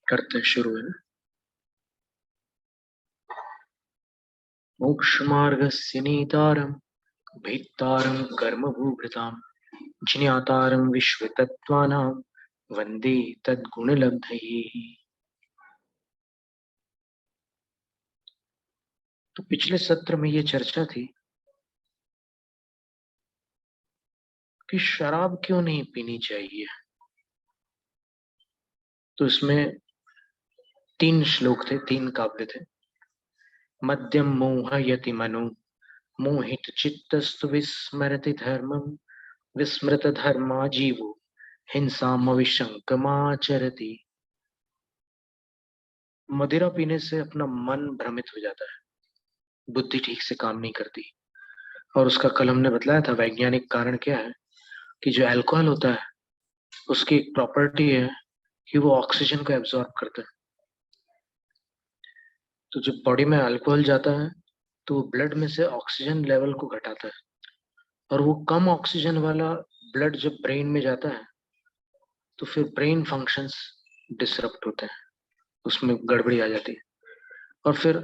करते शुरू है। मोक्षमार्गस्य नेतारं भेत्तारं कर्मभूभृतां ज्ञातारं विश्वतत्त्वानां वन्दे तद्गुणलब्धये। तो पिछले सत्र में ये चर्चा थी कि शराब क्यों नहीं पीनी चाहिए। तो इसमें 3 श्लोक थे, 3 काव्य थे। मद्यम मोहयति मनो मोहित चित्तस्तु विस्मरति धर्मम विस्मृत धर्मा जीवो हिंसामविशंकमाचरति। मदिरा पीने से अपना मन भ्रमित हो जाता है, बुद्धि ठीक से काम नहीं करती। और उसका कल हमने बतलाया था वैज्ञानिक कारण क्या है कि जो अल्कोहल होता है उसकी एक प्रॉपर्टी है कि वो ऑक्सीजन को एब्जॉर्ब करता है। तो जब बॉडी में अल्कोहल जाता है तो वो ब्लड में से ऑक्सीजन लेवल को घटाता है, और वो कम ऑक्सीजन वाला ब्लड जब ब्रेन में जाता है तो फिर ब्रेन फंक्शंस डिसरप्ट होते हैं, उसमें गड़बड़ी आ जाती है। और फिर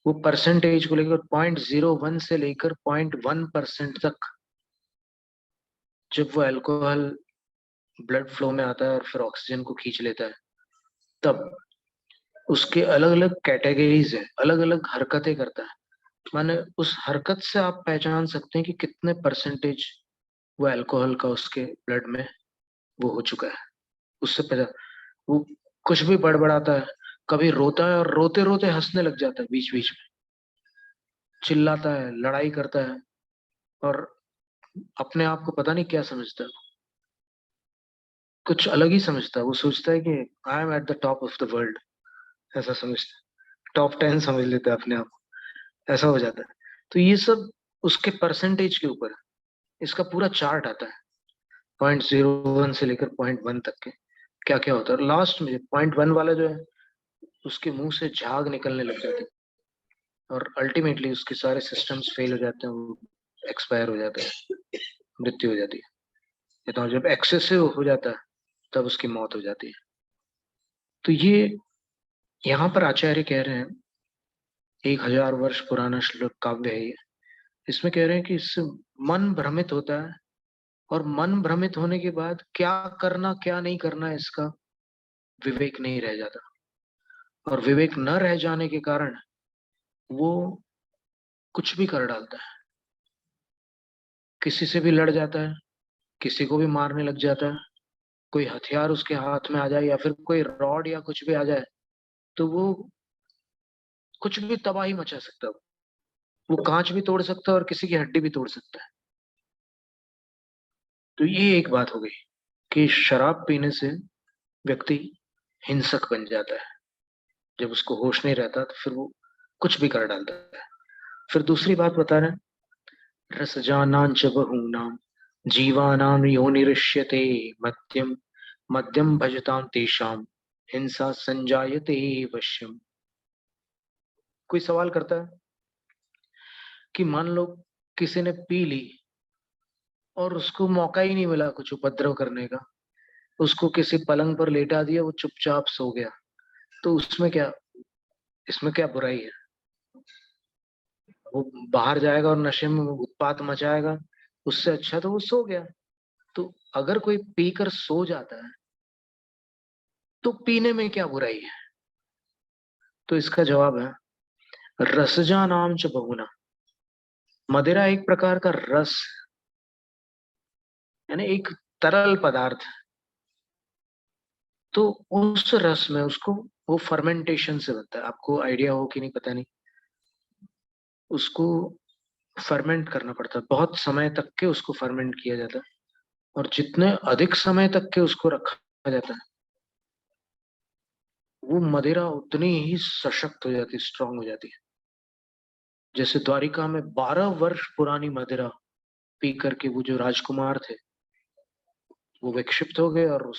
वो परसेंटेज को लेकर 0.01 से लेकर 0.1% तक जब वो अल्कोहल ब्लड फ्लो में आता है और फिर ऑक्सीजन को खींच लेता है, तब उसके अलग अलग कैटेगरीज है, अलग अलग हरकतें करता है। माने उस हरकत से आप पहचान सकते हैं कि कितने परसेंटेज वो अल्कोहल का उसके ब्लड में वो हो चुका है। उससे पहले वो कुछ भी बड़बड़ाता है, कभी रोता है और रोते रोते हंसने लग जाता है, बीच बीच में चिल्लाता है, लड़ाई करता है, और अपने आप को पता नहीं क्या समझता है, कुछ अलग ही समझता है। वो सोचता है कि I am at the top of the world, ऐसा समझता है, टॉप 10 समझ लेता है अपने आप को, ऐसा हो जाता है। तो ये सब उसके परसेंटेज के ऊपर है। इसका पूरा चार्ट आता है 0.01 से लेकर 0.1 तक के क्या क्या होता है। और लास्ट में 0.1 वाला जो है उसके मुंह से झाग निकलने लग जाती है, और अल्टीमेटली उसके सारे सिस्टम्स फेल हो जाते हैं, वो एक्सपायर हो जाता है, मृत्यु हो जाती है। तो जब एक्सेसिव हो जाता है तब उसकी मौत हो जाती है। तो ये यहाँ पर आचार्य कह रहे हैं, 1000 वर्ष पुराना श्लोक काव्य है ये। इसमें कह रहे हैं कि इससे मन भ्रमित होता है, और मन भ्रमित होने के बाद क्या करना क्या नहीं करना इसका विवेक नहीं रह जाता। और विवेक न रह जाने के कारण वो कुछ भी कर डालता है, किसी से भी लड़ जाता है, किसी को भी मारने लग जाता है। कोई हथियार उसके हाथ में आ जाए या फिर कोई रॉड या कुछ भी आ जाए तो वो कुछ भी तबाही मचा सकता है। वो कांच भी तोड़ सकता है और किसी की हड्डी भी तोड़ सकता है। तो ये एक बात हो गई कि शराब पीने से व्यक्ति हिंसक बन जाता है। जब उसको होश नहीं रहता तो फिर वो कुछ भी कर डालता है। फिर दूसरी बात बता रहे हैं, रसजानांच बहूनां जीवानां योनिरिष्यते मध्यम मध्यम भजतां तेषां हिंसा संजायते वश्यम। कोई सवाल करता है कि मान लो किसी ने पी ली और उसको मौका ही नहीं मिला कुछ उपद्रव करने का, उसको किसी पलंग पर लेटा दिया, वो चुपचाप सो गया, तो उसमें क्या, इसमें क्या बुराई है। वो बाहर जाएगा और नशे में उत्पात मचाएगा, उससे अच्छा तो वो सो गया। तो अगर कोई पीकर सो जाता है तो पीने में क्या बुराई है। तो इसका जवाब है, रसजा नाम च बहुना। मदिरा एक प्रकार का रस, यानी एक तरल पदार्थ। तो उस रस में उसको, वो फर्मेंटेशन से बनता है, आपको आइडिया हो कि नहीं पता नहीं, उसको फर्मेंट करना पड़ता है, बहुत समय तक के उसको फर्मेंट किया जाता है। और जितने अधिक समय तक के उसको रखा जाता है वो मदिरा उतनी ही सशक्त हो जाती है, स्ट्रांग हो जाती है। जैसे द्वारिका में 12 वर्ष पुरानी मदिरा पी करके वो जो राजकुमार थे वो विक्षिप्त हो गए, और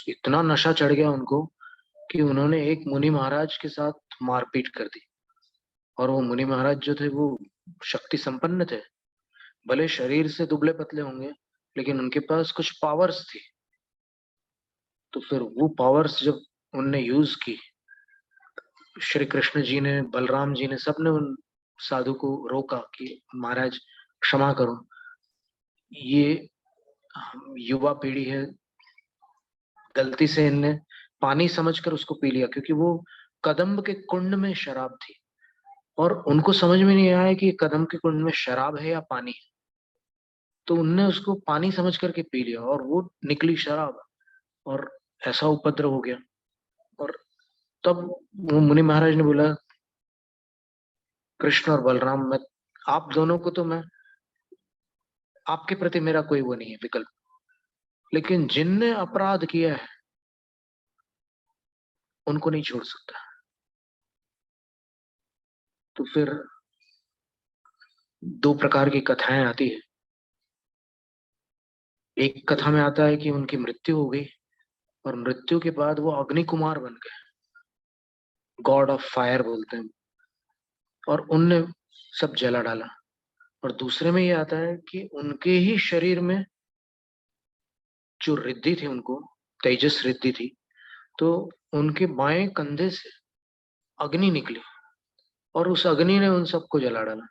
इतना नशा चढ़ गया उनको कि उन्होंने एक मुनि महाराज के साथ मारपीट कर दी। और वो मुनि महाराज जो थे वो शक्ति संपन्न थे, भले शरीर से दुबले पतले होंगे लेकिन उनके पास कुछ पावर्स थी। तो फिर वो पावर्स जब उनने यूज की श्री कृष्ण जी ने, बलराम जी ने, सबने उन साधु को रोका कि महाराज क्षमा करो, ये युवा पीढ़ी है, गलती से इनने पानी समझकर उसको पी लिया, क्योंकि वो कदम्ब के कुंड में शराब थी और उनको समझ में नहीं आया कि कदम्ब के कुंड में शराब है या पानी है। तो उनने उसको पानी समझ करके पी लिया और वो निकली शराब, और ऐसा उपद्रव हो गया। और तब वो मुनि महाराज ने बोला, कृष्ण और बलराम, मैं आप दोनों को तो मैं, आपके प्रति मेरा कोई वो नहीं है विकल्प, लेकिन जिनने अपराध किया है उनको नहीं छोड़ सकता। तो फिर दो प्रकार की कथाएं आती है। एक कथा में आता है कि उनकी मृत्यु हो गई और मृत्यु के बाद वो अग्नि कुमार बन गए, गॉड ऑफ फायर बोलते हैं, और उनने सब जला डाला। और दूसरे में ये आता है कि उनके ही शरीर में जो रिद्धि थी, उनको तेजस रिद्धि थी, तो उनके बाएं कंधे से अग्नि निकली और उस अग्नि ने उन सबको जला डाला।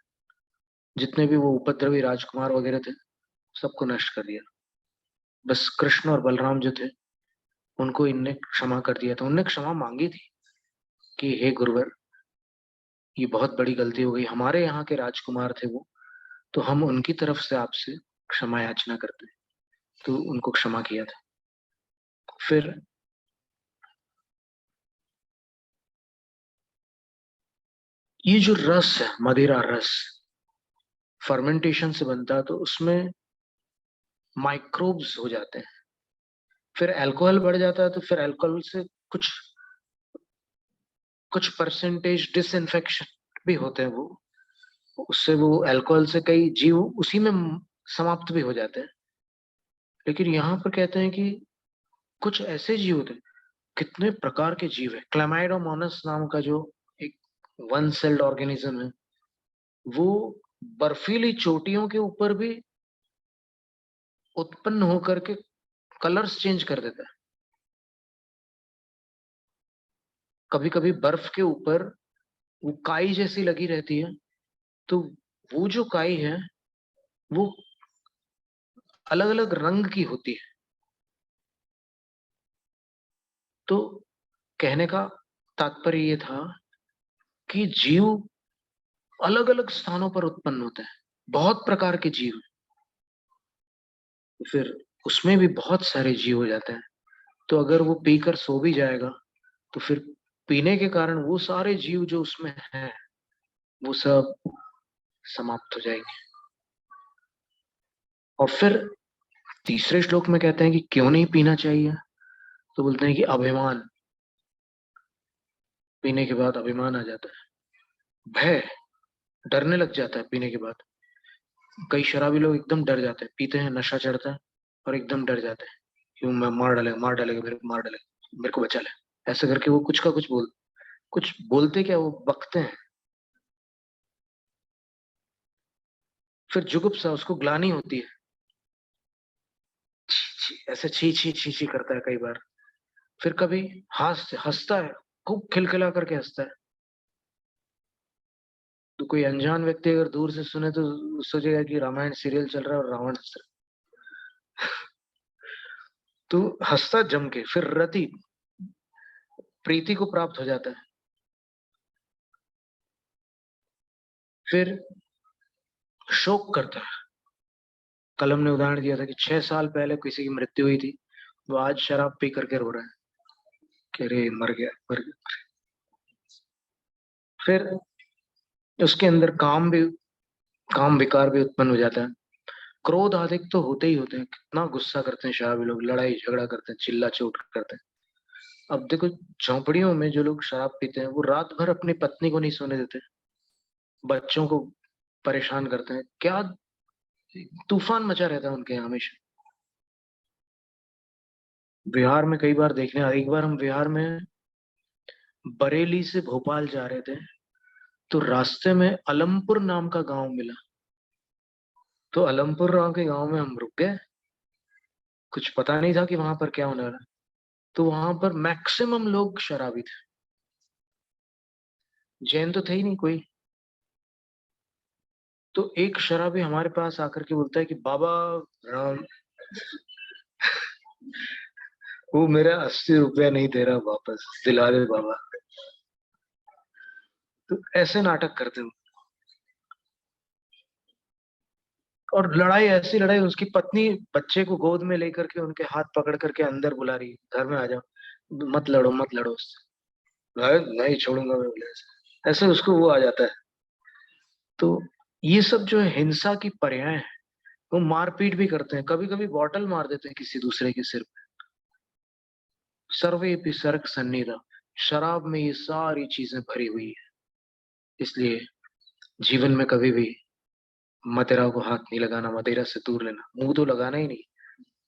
जितने भी वो उपद्रवी राजकुमार वगैरह थे, सबको नष्ट कर दिया। बस कृष्ण और बलराम जो थे, उनको इनने क्षमा कर दिया था। उनने क्षमा मांगी थी कि हे गुरुवर, ये बहुत बड़ी गलती हो गई, हमारे यहाँ के राजकुमार थे वो, तो हम उनकी तरफ से आपसे क्षमा याचना करते हैं। तो उनको क्षमा किया था। फिर ये जो रस है, मदिरा रस, फर्मेंटेशन से बनता है, तो उसमें माइक्रोब्स हो जाते हैं। फिर अल्कोहल बढ़ जाता है, तो फिर अल्कोहल से कुछ कुछ परसेंटेज डिसइंफेक्शन भी होते हैं। वो उससे, वो अल्कोहल से कई जीव उसी में समाप्त भी हो जाते हैं। लेकिन यहाँ पर कहते हैं कि कुछ ऐसे जीव होते हैं, कितने प्रकार के जीव है। क्लेमाइडोमोनास नाम का जो एक वन सेल्ड ऑर्गेनिज्म है, वो बर्फीली चोटियों के ऊपर भी उत्पन्न होकर के कलर्स चेंज कर देता है। कभी कभी बर्फ के ऊपर वो काई जैसी लगी रहती है, तो वो जो काई है वो अलग अलग रंग की होती है। तो कहने का तात्पर्य ये था कि जीव अलग अलग स्थानों पर उत्पन्न होते हैं, बहुत प्रकार के जीव। फिर उसमें भी बहुत सारे जीव हो जाते हैं। तो अगर वो पीकर सो भी जाएगा, तो फिर पीने के कारण वो सारे जीव जो उसमें हैं, वो सब समाप्त हो जाएंगे। और फिर तीसरे श्लोक में कहते हैं कि क्यों नहीं पीना चाहिए। तो बोलते हैं कि अभिमान, पीने के बाद अभिमान आ जाता है, भय, डरने लग जाता है पीने के बाद। कई शराबी लोग एकदम डर जाते हैं, पीते हैं, नशा चढ़ता है और एकदम डर जाते हैं, क्यों मैं मार डालेगा मेरे को, मार डालेगा, मेरे को बचा ले। ऐसा करके वो कुछ का कुछ बोलते क्या, वो बकते हैं। फिर जुगुप्सा, उसको ग्लानि होती है, ऐसे छी छी छी छी करता है कई बार। फिर कभी हंसता है, खूब खिलखिला करके हंसता है। तो कोई अनजान व्यक्ति अगर दूर से सुने तो सोचेगा कि रामायण सीरियल चल रहा है और रावण हंस रहा है। तो हंसता जम के, फिर रति, प्रीति को प्राप्त हो जाता है। फिर शोक करता है। कल हमने उदाहरण दिया था कि 6 साल पहले किसी की मृत्यु हुई थी, वो आज शराब पी करके रो रहा है कि अरे मर गया, मर गया। फिर उसके अंदर काम विकार भी उत्पन्न हो जाता है। क्रोध आदि तो होते ही होते हैं, कितना गुस्सा करते हैं शराबी लोग, लड़ाई झगड़ा करते हैं, चिल्ला चोट करते हैं। अब देखो, झोंपड़ियों में जो लोग शराब पीते हैं, वो रात भर अपनी पत्नी को नहीं सोने देते, बच्चों को परेशान करते हैं, क्या तूफान मचा रहता है उनके यहाँ हमेशा। बिहार में कई बार देखने, एक बार हम बिहार में बरेली से भोपाल जा रहे थे, तो रास्ते में अलमपुर नाम का गांव मिला। तो अलमपुर नाम के गांव में हम रुक गए, कुछ पता नहीं था कि वहां पर क्या होने वाला है। तो वहां पर मैक्सिमम लोग शराबी थे। जैन तो थे ही नहीं कोई। तो एक शराबी हमारे पास आकर के बोलता है कि बाबा राम, वो मेरा 80 रुपया नहीं दे रहा, वापस दिला दे बाबा। तो ऐसे नाटक करते हैं। और लड़ाई, ऐसी लड़ाई, उसकी पत्नी बच्चे को गोद में लेकर के उनके हाथ पकड़ करके अंदर बुला रही है, घर में आ जाओ, मत लड़ो मत लड़ो उससे। नहीं नहीं छोड़ूंगा मैं, बोले ऐसे। ऐसे उसको वो आ जाता है। तो ये सब जो है हिंसा की पर्याय है। वो मारपीट भी करते हैं, कभी कभी बॉटल मार देते हैं किसी दूसरे के सिर पे। सर्वे भी सर्क सन्निधा, शराब में ये सारी चीजें भरी हुई है। इसलिए जीवन में कभी भी मदिरा को हाथ नहीं लगाना, मदिरा से दूर लेना, मुंह तो लगाना ही नहीं।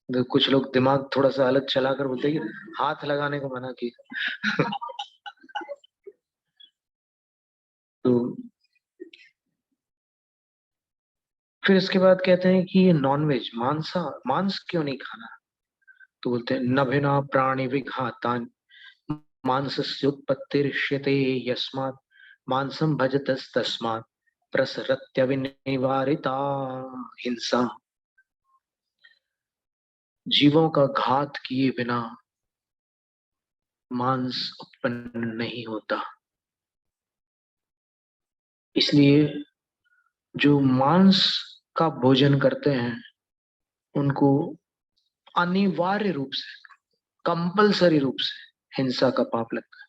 तो कुछ लोग दिमाग थोड़ा सा अलग चलाकर बोलते हैं कि हाथ लगाने को मना किया। तो फिर इसके बाद कहते हैं कि ये नॉनवेज, मांस क्यों नहीं खाना। तो बोलते हैं नभिना प्राणी विघाता मांसस्योत्पत्तिरिष्यते यस्मात् मांसम भजतस्तस्मात् प्रसरत्यविनिवारिता हिंसा। जीवों का घात किए बिना मांस उत्पन्न नहीं होता। इसलिए जो मांस का भोजन करते हैं उनको अनिवार्य रूप से, कंपलसरी रूप से हिंसा का पाप लगता है।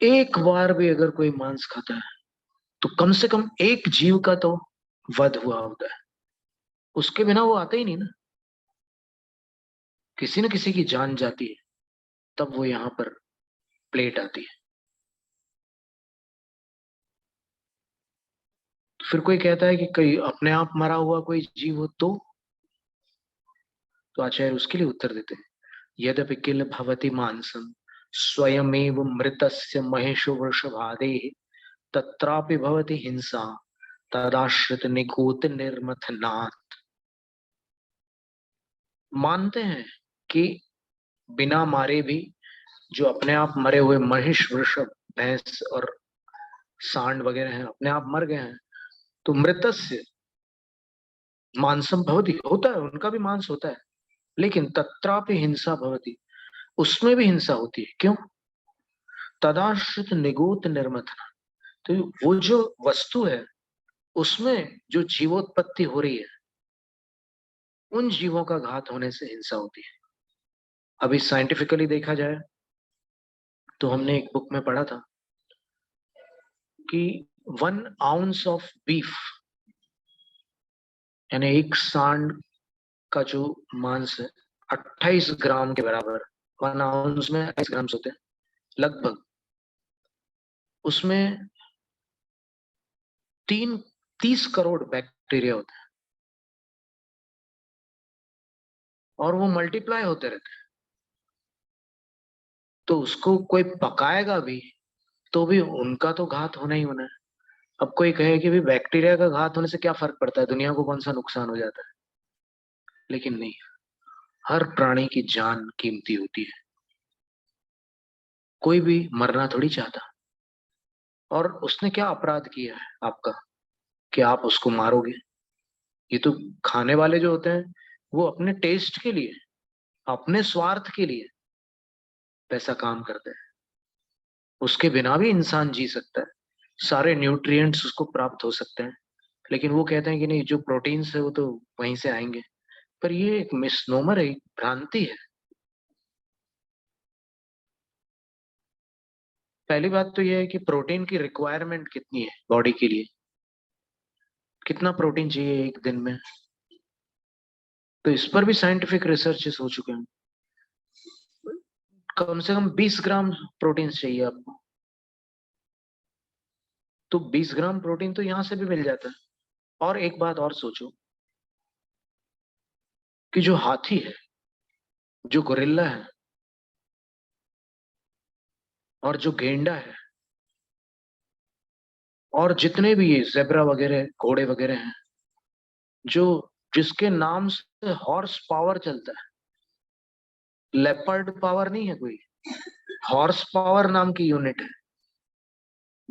एक बार भी अगर कोई मांस खाता है तो कम से कम एक जीव का तो वध हुआ होता है। उसके बिना वो आता ही नहीं ना, किसी न किसी की जान जाती है, तब वो यहाँ पर प्लेट आती है। फिर कोई कहता है कि कहीं अपने आप मरा हुआ कोई जीव हो तो आचार्य उसके लिए उत्तर देते हैं, यद्यपि किल भवति मांसम स्वयमेव मृतस्य महेशो वृषभादे तत्रापि भवति हिंसा तदाश्रित निगूत निर्मथनात्। मानते हैं कि बिना मारे भी जो अपने आप मरे हुए महिष वृषभ भैंस और सांड वगैरह हैं अपने आप मर गए हैं, तो मृतस्य मांसम भवति, होता है उनका भी मांस होता है, लेकिन तत्रापि हिंसा भवति, उसमें भी हिंसा होती है। क्यों? तदाश्रित निगूत निर्मथना। तो वो जो वस्तु है उसमें जो जीवोत्पत्ति हो रही है, उन जीवों का घात होने से हिंसा होती है। अभी साइंटिफिकली देखा जाए तो हमने एक बुक में पढ़ा था कि 1 आउंस ऑफ बीफ, यानी एक सांड का जो मांस है 28 ग्राम के बराबर। 1 आउंस में 28 ग्राम होते हैं लगभग। उसमें 30 करोड़ बैक्टीरिया होते हैं और वो मल्टीप्लाई होते रहते हैं। तो उसको कोई पकाएगा भी तो भी उनका तो घात होना ही होना है। अब कोई कहे कि भी बैक्टीरिया का घात होने से क्या फर्क पड़ता है, दुनिया को कौन सा नुकसान हो जाता है। लेकिन नहीं, हर प्राणी की जान कीमती होती है। कोई भी मरना थोड़ी चाहता। और उसने क्या अपराध किया है आपका कि आप उसको मारोगे। ये तो खाने वाले जो होते हैं वो अपने टेस्ट के लिए, अपने स्वार्थ के लिए पैसा काम करते हैं। उसके बिना भी इंसान जी सकता है, सारे न्यूट्रिएंट्स उसको प्राप्त हो सकते हैं। लेकिन वो कहते हैं कि नहीं, जो प्रोटीन्स है वो तो वहीं से आएंगे। पर ये एक मिसनोमर है, एक भ्रांति है। पहली बात तो ये है कि प्रोटीन की रिक्वायरमेंट कितनी है बॉडी के लिए, कितना प्रोटीन चाहिए एक दिन में। तो इस पर भी साइंटिफिक रिसर्चेस हो चुके हैं। कम से कम 20 ग्राम प्रोटीन चाहिए आपको। तो 20 ग्राम प्रोटीन तो यहां से भी मिल जाता है। और एक बात और सोचो कि जो हाथी है, जो गोरिल्ला है और जो गेंडा है और जितने भी ये जेब्रा वगैरह घोड़े वगैरह हैं, जो जिसके नाम से हॉर्स पावर चलता है, लेपर्ड पावर नहीं है कोई, हॉर्स पावर नाम की यूनिट है।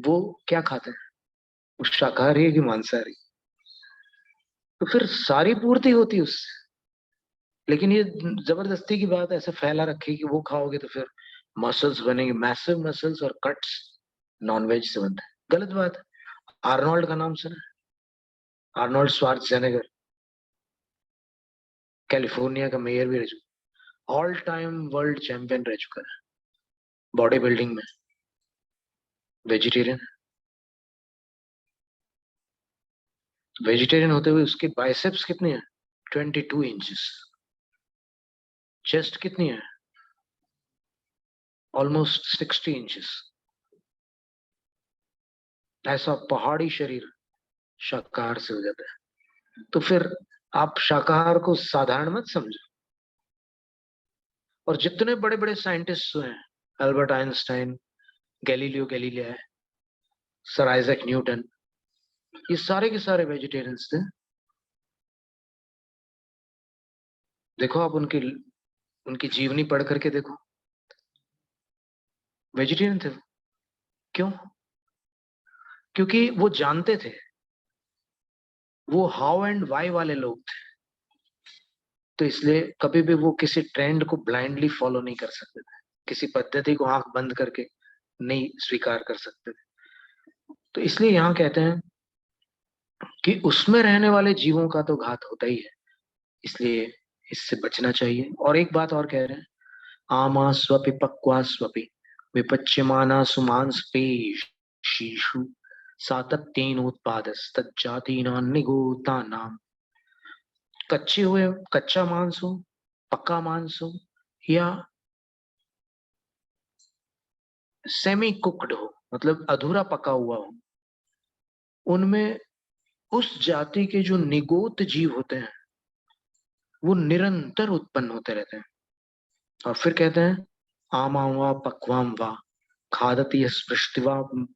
वो क्या खाते हैं? वो शाकाहारी है कि मांसाहारी? तो फिर सारी पूर्ति होती है उससे। लेकिन ये जबरदस्ती की बात ऐसे फैला रखी कि वो खाओगे तो फिर मसल्स बनेंगे, मैसिव मसल्स और कट्स नॉन वेज से बनते हैं। गलत बात है। आर्नोल्ड का नाम सुना? आर्नोल्ड श्वार्ज़नेगर, कैलिफोर्निया का मेयर भी रह चुका, ऑल टाइम वर्ल्ड चैंपियन रह चुका है बॉडी बिल्डिंग में। वेजिटेरियन। वेजिटेरियन होते हुए उसके बाइसेप्स कितने हैं? 22 इंचेस। चेस्ट कितनी है? Almost 60 inches. ऐसा पहाड़ी शरीर शाकाहार से हो जाता है। तो फिर आप शाकाहार को साधारण मत समझो। और जितने बड़े बड़े साइंटिस्ट हुए हैं, Albert Einstein, Galileo Galilei, sir Isaac Newton, ये सारे के सारे वेजिटेरियंस थे। देखो आप उनकी उनकी जीवनी पढ़ करके देखो, वेजिटेरियन थे। क्यों? क्योंकि वो जानते थे, वो हाउ एंड वाई वाले लोग थे। तो इसलिए कभी भी वो किसी ट्रेंड को ब्लाइंडली फॉलो नहीं कर सकते थे, किसी पद्धति को आंख बंद करके नहीं स्वीकार कर सकते थे। तो इसलिए यहाँ कहते हैं कि उसमें रहने वाले जीवों का तो घात होता ही है, इसलिए इससे बचना चाहिए। और एक बात और कह रहे हैं, आमा स्वपि पक्वा स्वपि विपच्यमाना सुमांस पेशीषु सातत्येनोत्पादस तज्जातीनां निगोतानाम। कच्चे हुए, कच्चा मांस हो, पक्का मांस हो, या सेमी कुक्ड हो, मतलब अधूरा पका हुआ हो, उनमें उस जाति के जो निगोत जीव होते हैं वो निरंतर उत्पन्न होते रहते हैं। और फिर कहते हैं, आमां वा पक्वाम वा खादति स्पृष्ट्वा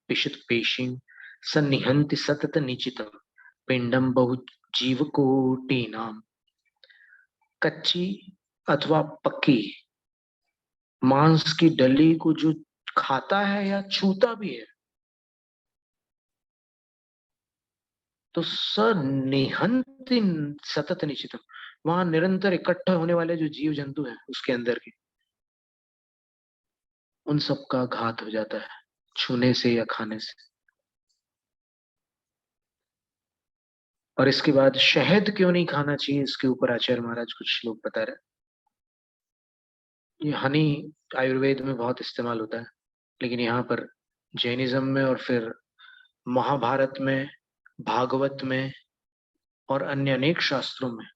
पिशित पेशीं सन्निहन्ति सतत निचितम पिंडम बहु जीवकोटीनाम। कच्ची अथवा पक्की मांस की डली को जो खाता है या छूता भी है, तो सन्निहन्ति सतत निचितम, वहां निरंतर इकट्ठा होने वाले जो जीव जंतु हैं उसके अंदर के, उन सब का घात हो जाता है छूने से या खाने से। और इसके बाद शहद क्यों नहीं खाना चाहिए, इसके ऊपर आचार्य महाराज कुछ श्लोक बता रहे हैं। ये हनी आयुर्वेद में बहुत इस्तेमाल होता है, लेकिन यहाँ पर जैनिज्म में और फिर महाभारत में, भागवत में और अन्य अनेक शास्त्रों में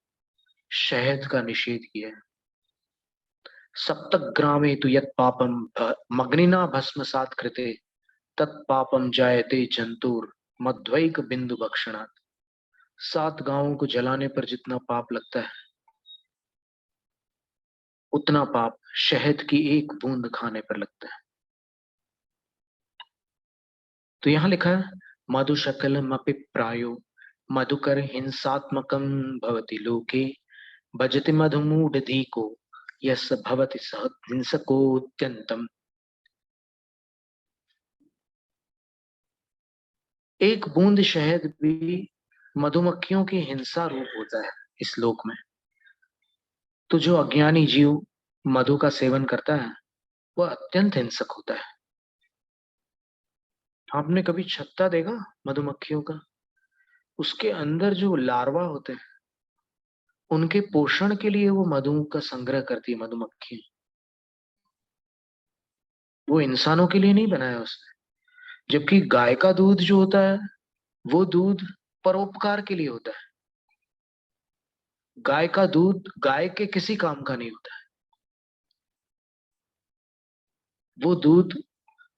शहद का निषेध किया है। सप्तग्रामे तु यत् पापम मग्निना भस्मसात् कृते तत् पापम जायते जंतुर मध्वैक बिंदु भक्षणात्। 7 गांवों को जलाने पर जितना पाप लगता है, उतना पाप शहद की एक बूंद खाने पर लगता है। तो यहाँ लिखा है, मधु शकलमपि प्रायो मधुकर हिंसात्मकं भवति लोके भजति मधुमूढ़धिको यस्य भवति सह हिंसकोत्यंतम। एक बूंद शहद भी मधुमक्खियों की हिंसा रूप होता है इस लोक में। तो जो अज्ञानी जीव मधु का सेवन करता है वह अत्यंत हिंसक होता है। आपने कभी छत्ता देखा मधुमक्खियों का? उसके अंदर जो लार्वा होते हैं, उनके पोषण के लिए वो मधु का संग्रह करती है मधुमक्खी। वो इंसानों के लिए नहीं बनाया उसने। जबकि गाय का दूध जो होता है, वो दूध परोपकार के लिए होता है। गाय का दूध गाय के किसी काम का नहीं होता है। वो दूध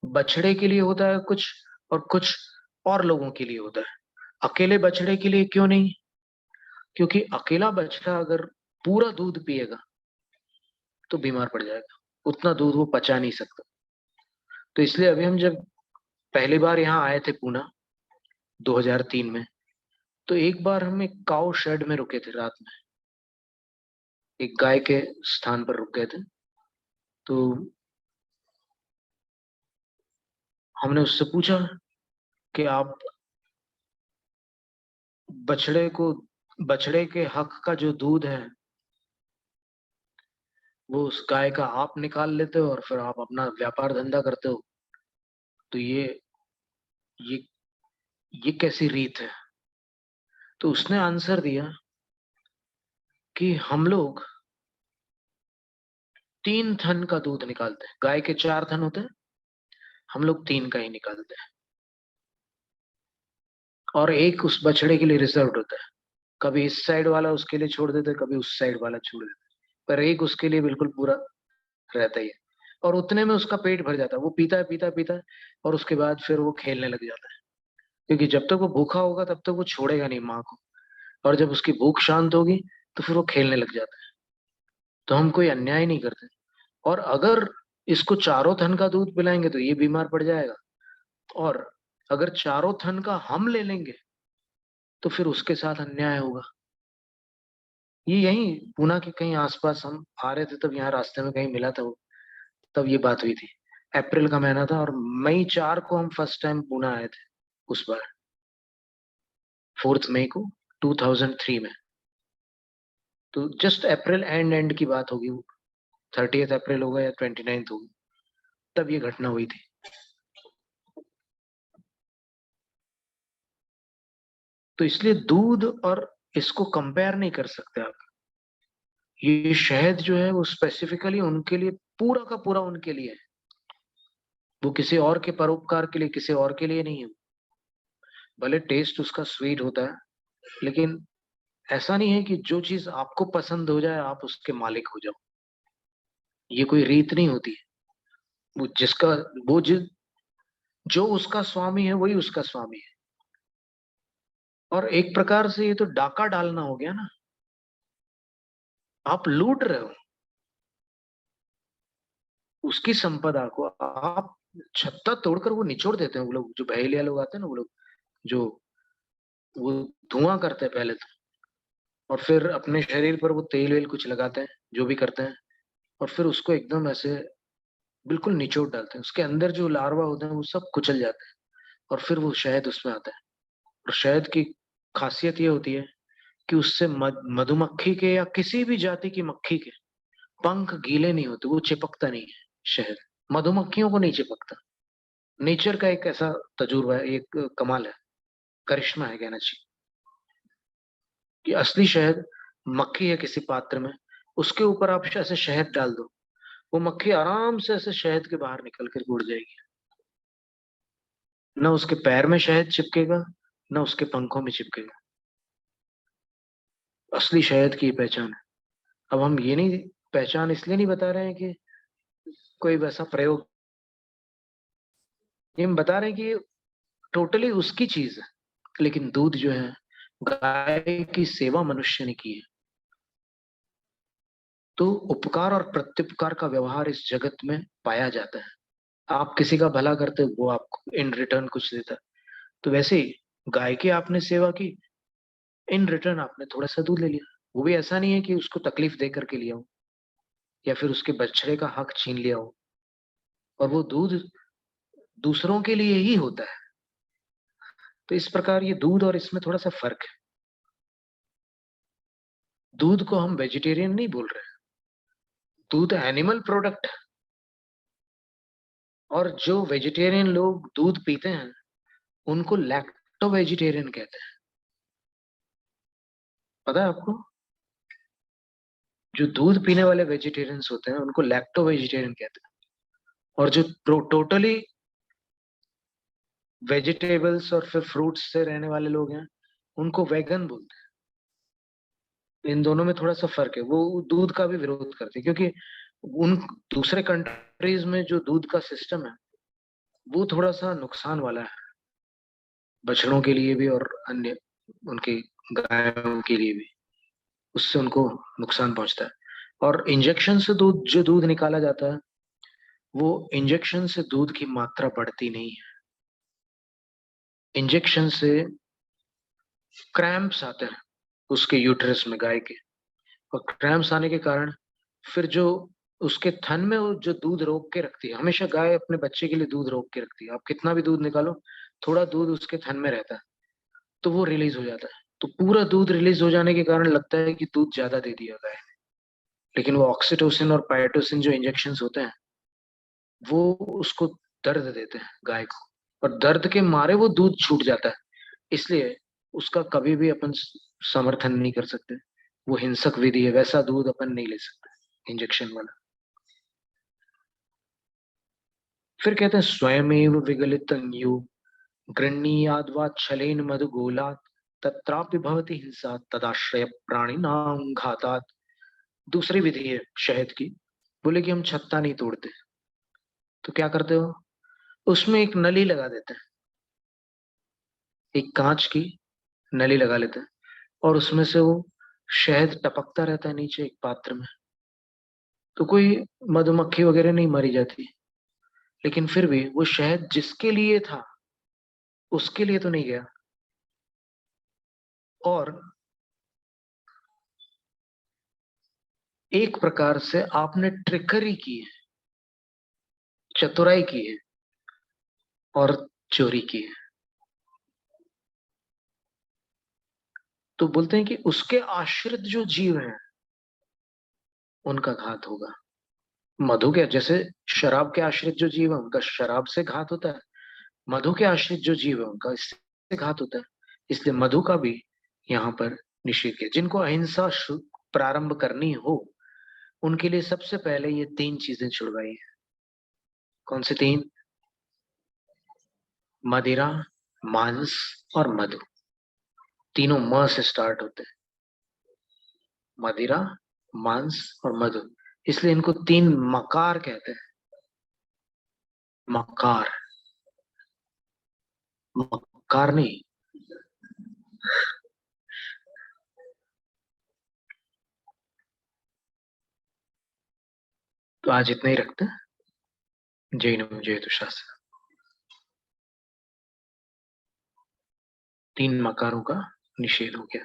बछड़े के लिए होता है कुछ, और कुछ और लोगों के लिए होता है। अकेले बछड़े के लिए क्यों नहीं? क्योंकि अकेला बछड़ा अगर पूरा दूध पिएगा तो बीमार पड़ जाएगा, उतना दूध वो पचा नहीं सकता। तो इसलिए अभी हम जब पहली बार यहाँ आए थे पूना 2003 में, तो एक बार हम एक काऊ शेड में रुके थे रात में, एक गाय के स्थान पर रुक गए थे। तो हमने उससे पूछा कि आप बछड़े के हक का जो दूध है वो उस गाय का आप निकाल लेते हो और फिर आप अपना व्यापार धंधा करते हो। तो ये ये कैसी रीत है? तो उसने आंसर दिया कि हम लोग 3 थन का दूध निकालते हैं। गाय के 4 थन होते हैं, हम लोग 3 का ही निकालते हैं। और एक उस बछड़े के लिए रिजर्व होता है। कभी इस साइड वाला उसके लिए छोड़ देते, कभी उस साइड वाला छोड़ देते, पर एक उसके लिए बिल्कुल पूरा रहता ही है। और उतने में उसका पेट भर जाता है, वो पीता है पीता है पीता है, और उसके बाद फिर वो खेलने लग जाता है। क्योंकि जब तक वो भूखा होगा तब तक वो छोड़ेगा नहीं माँ को, और जब उसकी भूख शांत होगी तो फिर वो खेलने लग जाता है। तो हम कोई अन्याय नहीं करते। और अगर इसको 4 थन का दूध पिलाएंगे तो ये बीमार पड़ जाएगा, और अगर 4 थन का हम ले लेंगे तो फिर उसके साथ अन्याय होगा। ये यहीं पूना के कहीं आसपास हम आ रहे थे, तब यहाँ रास्ते में कहीं मिला था वो, तब ये बात हुई थी। अप्रैल का महीना था और मई 4 को हम फर्स्ट टाइम पूना आए थे उस बार, 4 मई को 2003 में। तो जस्ट अप्रैल एंड एंड की बात होगी वो, 30 अप्रैल होगा या 29 होगी, तब ये घटना हुई थी। तो इसलिए दूध और इसको कंपेयर नहीं कर सकते आप। ये शहद जो है वो स्पेसिफिकली उनके लिए, पूरा का पूरा उनके लिए है। वो किसी और के परोपकार के लिए, किसी और के लिए नहीं है। भले टेस्ट उसका स्वीट होता है, लेकिन ऐसा नहीं है कि जो चीज आपको पसंद हो जाए आप उसके मालिक हो जाओ। ये कोई रीत नहीं होती है। वो जिसका वो जिस जो उसका स्वामी है वही उसका स्वामी है। और एक प्रकार से ये तो डाका डालना हो गया ना। आप लूट रहे हो उसकी संपदा को। आप छत्ता तोड़कर वो निचोड़ देते हैं। वो लोग जो बहेलिया लोग आते हैं ना, वो लोग जो वो धुआं करते हैं पहले तो, और फिर अपने शरीर पर वो तेल वेल कुछ लगाते हैं, जो भी करते हैं, और फिर उसको एकदम ऐसे बिल्कुल निचोड़ डालते हैं। उसके अंदर जो लार्वा होते हैं वो सब कुचल जाते हैं, और फिर वो शहद उसमें आता है। और शहद की खासियत ये होती है कि उससे मधुमक्खी के या किसी भी जाति की मक्खी के पंख गीले नहीं होते, वो चिपकता नहीं है शहद। मधुमक्खियों को नहीं चिपकता। नेचर का एक ऐसा तजुर्बा है, एक कमाल है, करिश्मा है कहना चाहिए, कि असली शहद मक्खी है किसी पात्र में, उसके ऊपर आप ऐसे शहद डाल दो, वो मक्खी आराम से ऐसे शहद के बाहर निकल कर उड़ जाएगी। न उसके पैर में शहद चिपकेगा, न उसके पंखों में चिपकेगा। असली शहद की ये पहचान है। अब हम ये नहीं, पहचान इसलिए नहीं बता रहे हैं कि कोई वैसा प्रयोग, ये हम बता रहे हैं कि टोटली उसकी चीज है। लेकिन दूध जो है, गाय की सेवा मनुष्य ने की है। तो उपकार और प्रत्युपकार का व्यवहार इस जगत में पाया जाता है। आप किसी का भला करते हो, वो आपको इन रिटर्न कुछ देता है। तो वैसे ही गाय की आपने सेवा की, इन रिटर्न आपने थोड़ा सा दूध ले लिया। वो भी ऐसा नहीं है कि उसको तकलीफ दे करके लिया हो, या फिर उसके बछड़े का हक छीन लिया हो। और वो दूध दूसरों के लिए ही होता है। तो इस प्रकार ये दूध और इसमें थोड़ा सा फर्क है। दूध को हम वेजिटेरियन नहीं बोल रहे हैं, दूध एनिमल प्रोडक्ट है। और जो वेजिटेरियन लोग दूध पीते हैं उनको लैक्टो वेजिटेरियन कहते हैं। पता है आपको? जो दूध पीने वाले वेजिटेरियंस होते हैं उनको लैक्टो वेजिटेरियन कहते हैं। और जो टोटली वेजिटेबल्स और फिर फ्रूट्स से रहने वाले लोग हैं उनको वेगन बोलते हैं। इन दोनों में थोड़ा सा फर्क है। वो दूध का भी विरोध करते हैं, क्योंकि उन दूसरे कंट्रीज में जो दूध का सिस्टम है वो थोड़ा सा नुकसान वाला है, बछड़ों के लिए भी और अन्य उनके गायों के लिए भी। उससे उनको नुकसान पहुंचता है। और इंजेक्शन से दूध निकाला जाता है, वो इंजेक्शन से दूध की मात्रा बढ़ती नहीं है। इंजेक्शन से क्रैम्प्स आते हैं उसके यूटरस में, गाय के। और क्रैम्प्स आने के कारण फिर जो उसके थन में वो जो दूध रोक के रखती है, हमेशा गाय अपने बच्चे के लिए दूध रोक के रखती है। आप कितना भी दूध निकालो, थोड़ा दूध उसके थन में रहता है, तो वो रिलीज हो जाता है। तो पूरा दूध रिलीज हो जाने के कारण लगता है कि दूध ज्यादा दे दिया गाय ने, लेकिन वो ऑक्सीटोसिन और पाइटोसिन जो इंजेक्शन होते हैं वो उसको दर्द देते हैं गाय को, और दर्द के मारे वो दूध छूट जाता है। इसलिए उसका कभी भी अपन समर्थन नहीं कर सकते। वो हिंसक विधि है, वैसा दूध अपन नहीं ले सकते इंजेक्शन वाला। फिर कहते हैं स्वयमेव विगलित न्यू गृह्णीयाद वा छलेन मधुगोलात् तत्रापि भवति हिंसा तदाश्रय प्राणिनां घातात्। दूसरी विधि है शहद की। बोले कि हम छत्ता नहीं तोड़ते, तो क्या करते हो, उसमें एक नली लगा देते हैं, एक कांच की नली लगा लेते हैं, और उसमें से वो शहद टपकता रहता है नीचे एक पात्र में। तो कोई मधुमक्खी वगैरह नहीं मारी जाती, लेकिन फिर भी वो शहद जिसके लिए था उसके लिए तो नहीं गया। और एक प्रकार से आपने ट्रिकरी की है, चतुराई की है, और चोरी की है। तो बोलते हैं कि उसके आश्रित जो जीव हैं उनका घात होगा। मधु के जैसे शराब के आश्रित जो जीव है उनका शराब से घात होता है, मधु के आश्रित जो जीव है उनका इससे घात होता है। इसलिए मधु का भी यहाँ पर निषेध किया। जिनको अहिंसा प्रारंभ करनी हो उनके लिए सबसे पहले ये तीन चीजें छुड़वाई है। कौन से तीन? मदिरा, मांस और मधु। तीनों म से स्टार्ट होते हैं, मदिरा, मांस और मधु। इसलिए इनको तीन मकार कहते हैं। मकार, मकार नहीं। तो आज इतना ही रखते हैं। जैनम जयतु शास्त्र। तीन मकारों का निषेध हो गया।